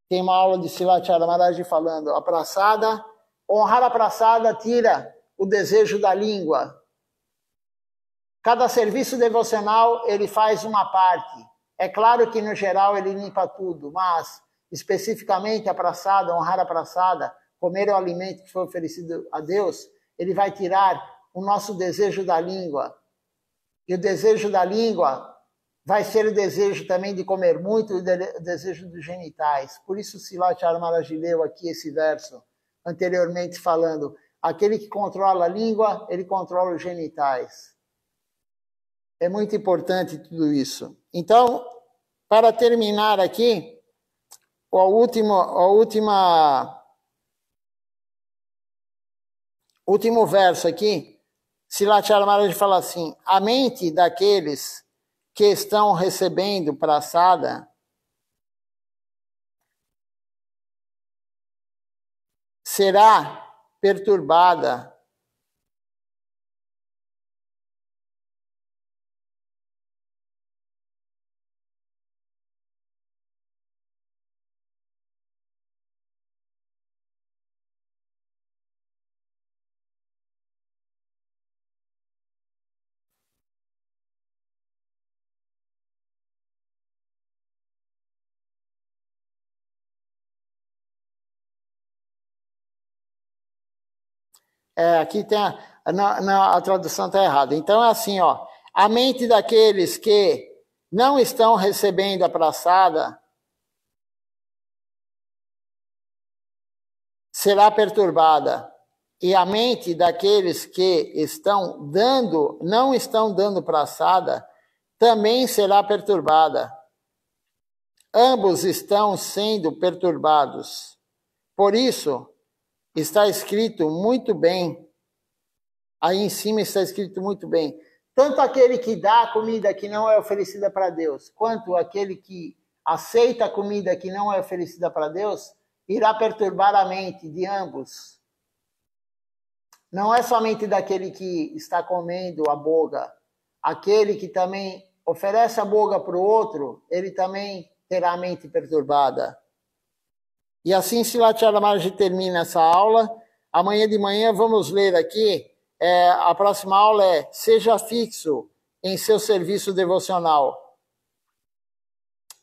Tem uma aula de Silatara Maharaj falando, a praçada, honrar a praçada tira o desejo da língua. Cada serviço devocional, ele faz uma parte. É claro que, no geral, ele limpa tudo, mas, especificamente, a praçada, honrar a praçada, comer o alimento que foi oferecido a Deus, ele vai tirar o nosso desejo da língua. E o desejo da língua vai ser o desejo também de comer muito, o desejo dos genitais. Por isso, Silatara Maharaj leu aqui esse verso, anteriormente falando, aquele que controla a língua, ele controla os genitais. É muito importante tudo isso. Então, para terminar aqui, o último verso aqui, Silatara Maharaj fala assim, a mente daqueles que estão recebendo praçada será perturbada aqui tem a tradução está errada. Então é assim, ó, a mente daqueles que não estão recebendo a praçada será perturbada. E a mente daqueles que não estão dando praçada, também será perturbada. Ambos estão sendo perturbados. Por isso, está escrito muito bem, aí em cima está escrito muito bem, tanto aquele que dá a comida que não é oferecida para Deus, quanto aquele que aceita a comida que não é oferecida para Deus, irá perturbar a mente de ambos. Não é somente daquele que está comendo a boga, aquele que também oferece a boga para o outro, ele também terá a mente perturbada. E assim Silatara Maharaj termina essa aula. Amanhã de manhã vamos ler aqui, a próxima aula é seja fixo em seu serviço devocional.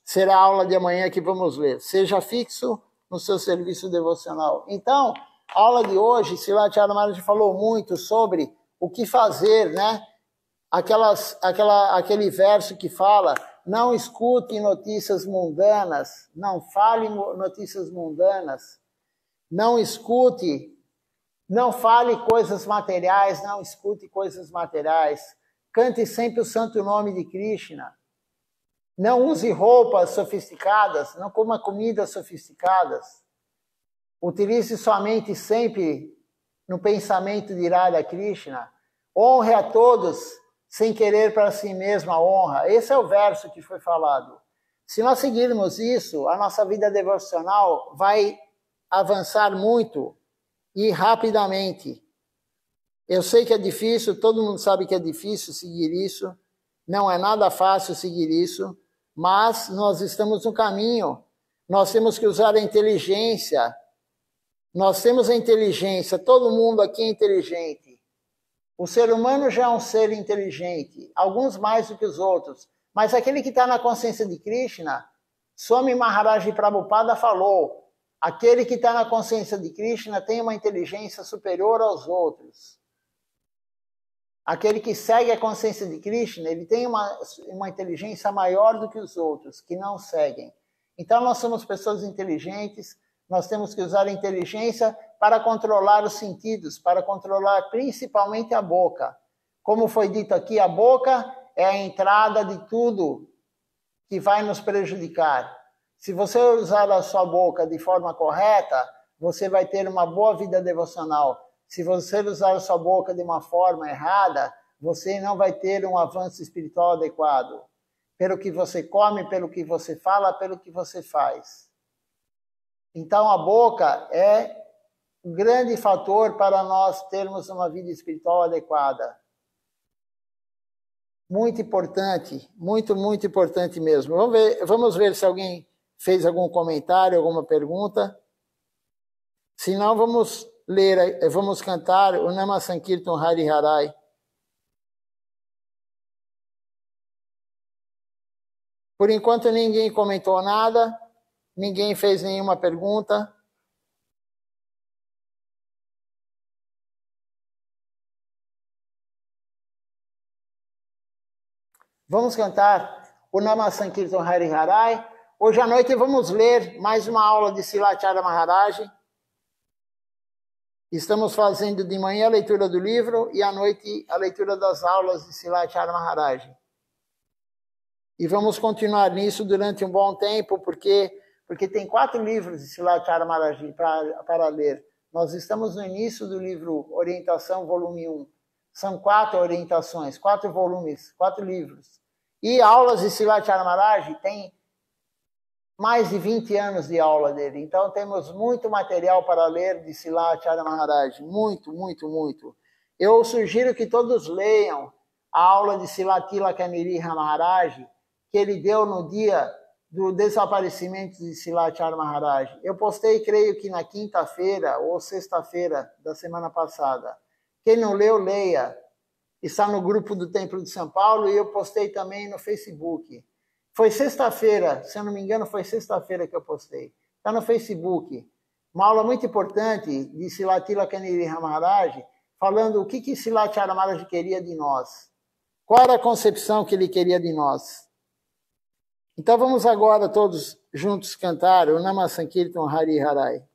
Será a aula de amanhã que vamos ler. Seja fixo no seu serviço devocional. Então, a aula de hoje, Silatara Maharaj falou muito sobre o que fazer, né? Aquele verso que fala, não escute notícias mundanas, não fale notícias mundanas, não fale coisas materiais, não escute coisas materiais, cante sempre o santo nome de Krishna, não use roupas sofisticadas, não coma comidas sofisticadas, utilize sua mente sempre no pensamento de Radha Krishna, honre a todos sem querer para si mesmo a honra. Esse é o verso que foi falado. Se nós seguirmos isso, a nossa vida devocional vai avançar muito e rapidamente. Eu sei que é difícil, todo mundo sabe que é difícil seguir isso, não é nada fácil seguir isso, mas nós estamos no caminho. Nós temos que usar a inteligência. Nós temos a inteligência, todo mundo aqui é inteligente. O ser humano já é um ser inteligente, alguns mais do que os outros, mas aquele que está na consciência de Krishna, Swami Maharaj Prabhupada falou, aquele que está na consciência de Krishna tem uma inteligência superior aos outros. Aquele que segue a consciência de Krishna, ele tem uma inteligência maior do que os outros, que não seguem. Então nós somos pessoas inteligentes, nós temos que usar a inteligência para controlar os sentidos, para controlar principalmente a boca. Como foi dito aqui, a boca é a entrada de tudo que vai nos prejudicar. Se você usar a sua boca de forma correta, você vai ter uma boa vida devocional. Se você usar a sua boca de uma forma errada, você não vai ter um avanço espiritual adequado. Pelo que você come, pelo que você fala, pelo que você faz. Então a boca é grande fator para nós termos uma vida espiritual adequada. Muito importante, muito, muito importante mesmo. Vamos ver se alguém fez algum comentário, alguma pergunta. Se não, vamos cantar o Nama Sankirtan Hari Harai. Por enquanto ninguém comentou nada, ninguém fez nenhuma pergunta. Vamos cantar o Nama Sankirtan Hari Harai. Hoje à noite vamos ler mais uma aula de Silacharya Maharaj. Estamos fazendo de manhã a leitura do livro e à noite a leitura das aulas de Silacharya Maharaj. E vamos continuar nisso durante um bom tempo, porque tem 4 livros de Silacharya Maharaj para ler. Nós estamos no início do livro Orientação, volume 1. São 4 orientações, 4 volumes, 4 livros. E aulas de Silacharya Maharaj tem mais de 20 anos de aula dele. Então temos muito material para ler de Silacharya Maharaj. Muito, muito, muito. Eu sugiro que todos leiam a aula de Silatilaka Niriha Maharaj, que ele deu no dia do desaparecimento de Silacharya Maharaj. Eu postei, creio que na quinta-feira ou sexta-feira da semana passada. Quem não leu, leia. Está no grupo do Templo de São Paulo e eu postei também no Facebook. Foi sexta-feira, se eu não me engano, foi sexta-feira que eu postei. Está no Facebook. Uma aula muito importante de Silatilaka Niriha Maharaj, falando o que Silacharya Maharaj queria de nós. Qual era a concepção que ele queria de nós. Então vamos agora todos juntos cantar o Nama Sankirtan Hari Harai.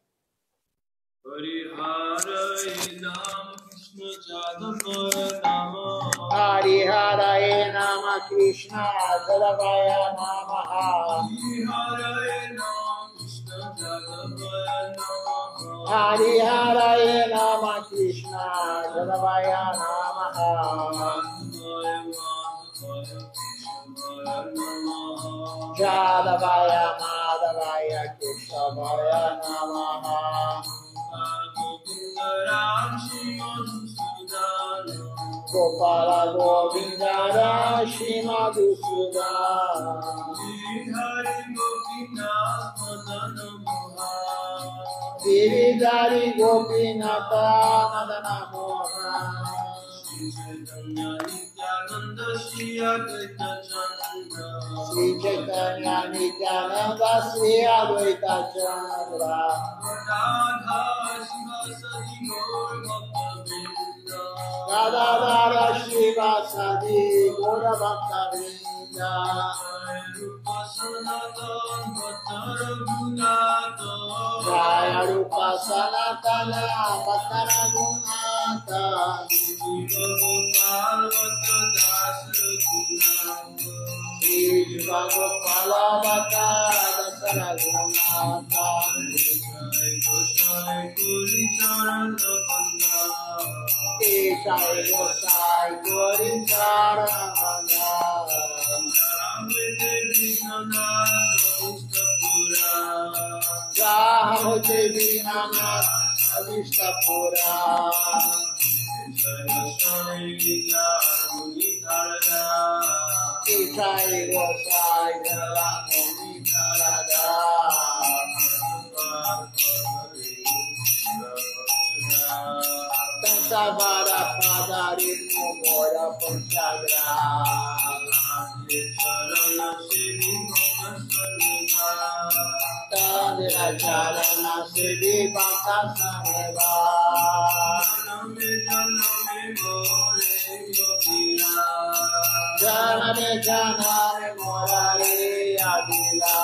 Hari Harai Nama Krishna Jadavaya Nama Hari Harai Nama Krishna Jadavaya Namaha. Hari Harai Nama Krishna Jadavaya Nama Hari Harai Nama Krishna Jadavaya Namaha. Jadavaya Madhavaya Keshavaya Namaha. Gopala Govinda Shri Madhusudana. Giridhari Gopinatha Nadana Moha. Sri Chaitanya Nityananda Sri Advaita Chandra. Radha Shiva Sadi Gora Bhakta Vrinda. Jaya Rupa Sanatana Bhakta Raghunatha. Jiva Gopala Bhakta Dasa Raghunatha. Jai Gosai Gori Charananda. Jai Devi Nanak Avistapura. Jai Gosai Galamuni Narada. Savara Padari Mumora Panchagra. Tandira Charana Siddhi Bhakta Sameva. Janame Janame Morare Adila.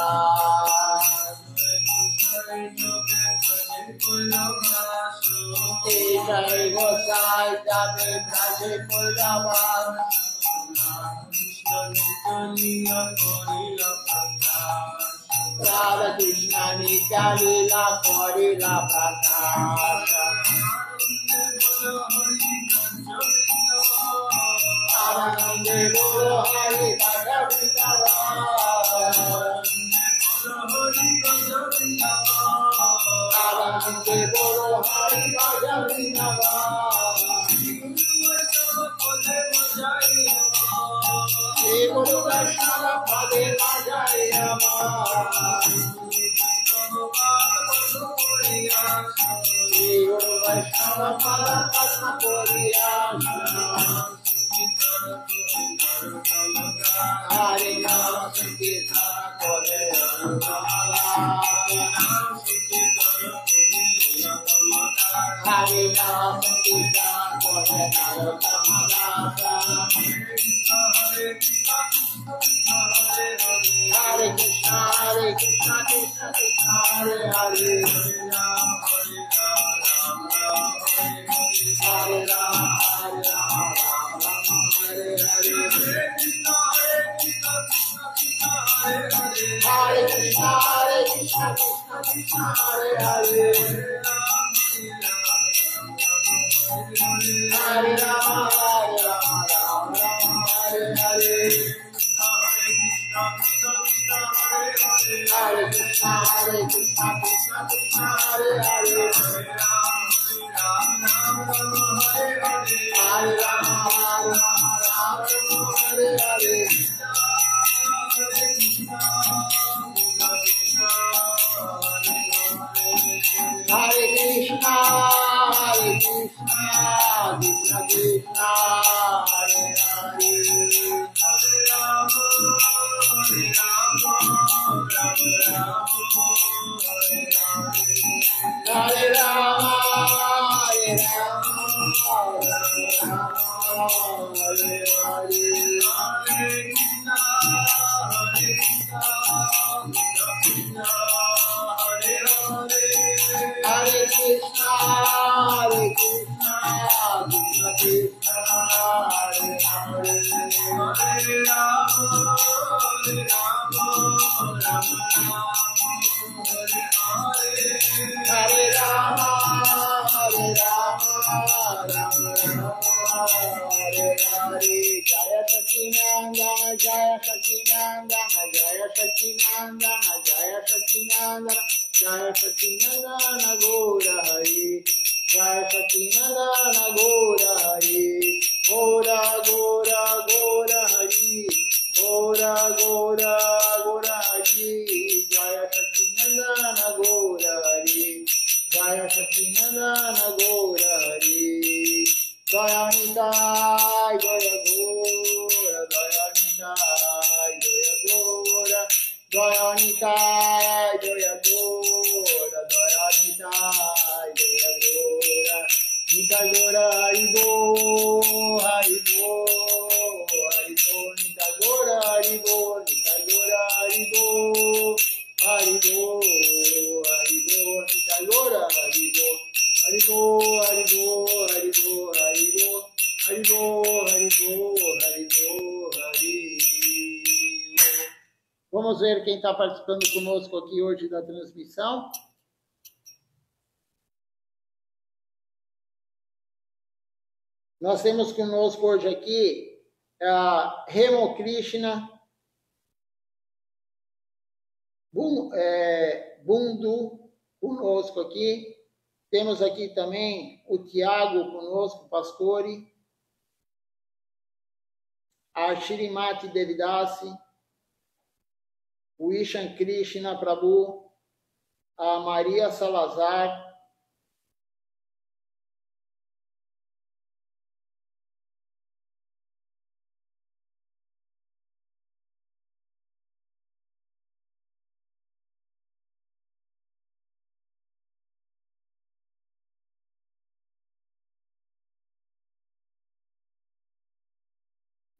Jai Gosai Jate Praje Purjavan. Radha Krishna Nitya Lila Korila Prakasha. Anande Guru Hari Bhagavan. Anande Guru Hari Vamos ver quem está participando conosco aqui hoje da transmissão. Nós temos conosco hoje aqui a Remo Krishna, Bundu conosco aqui. Temos aqui também o Tiago conosco, Pastore, a Shrimati Devidasi, o Ishan Krishna Prabhu, a Maria Salazar,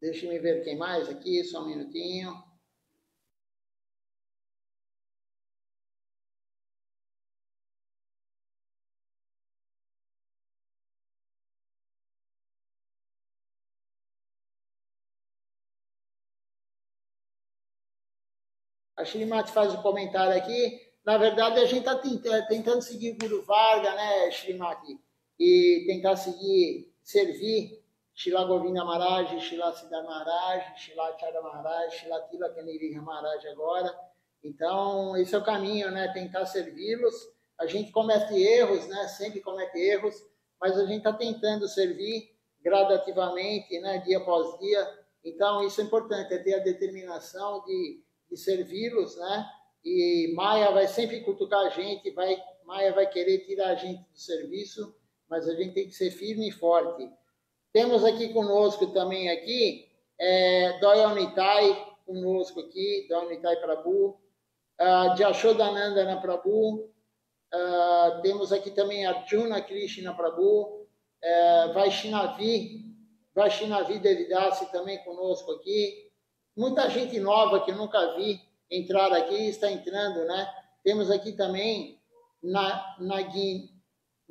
deixa-me ver quem mais aqui, só um minutinho. A Shrimati faz um comentário aqui. Na verdade, a gente está tentando seguir o Guru Varga, né, Shrimati? E tentar servir Shila Govinda Maharaj, Shila Siddhar Maharaj, Shila Acharya Maharaj, Shila Tilaka Nirvana Maharaj agora. Então, esse é o caminho, né? Tentar servi-los. A gente comete erros, né? Sempre comete erros, mas a gente está tentando servir gradativamente, né, dia após dia. Então, isso é importante, é ter a determinação de servi-los, né? E Maia vai sempre cutucar a gente, Maia vai querer tirar a gente do serviço, mas a gente tem que ser firme e forte. Temos aqui conosco também aqui, Doya Nitai conosco aqui, Doya Nitai Prabhu, Jashodanandana Prabhu, temos aqui também Arjuna Krishna Prabhu, Vaishnavi Devidasi também conosco aqui. Muita gente nova que eu nunca vi entrar aqui, está entrando, né? Temos aqui também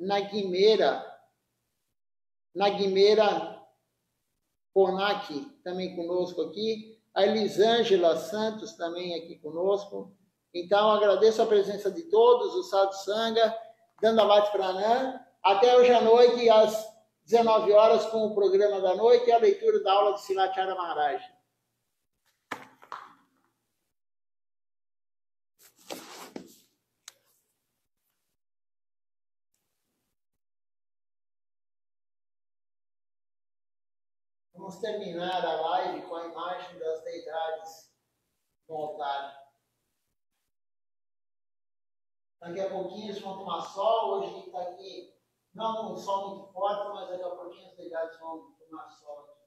Naguimeira Ponaki também conosco aqui. A Elisângela Santos também aqui conosco. Então, agradeço a presença de todos, o Sadhu Sangha, Dandavati Pranam. Até hoje à noite, às 19 horas, com o programa da noite e a leitura da aula de Silachara Maharaj. Vamos terminar a live com a imagem das deidades no altar. Daqui a pouquinho eles vão tomar sol. Hoje está aqui, não um sol muito forte, mas daqui a pouquinho as deidades vão tomar sol aqui.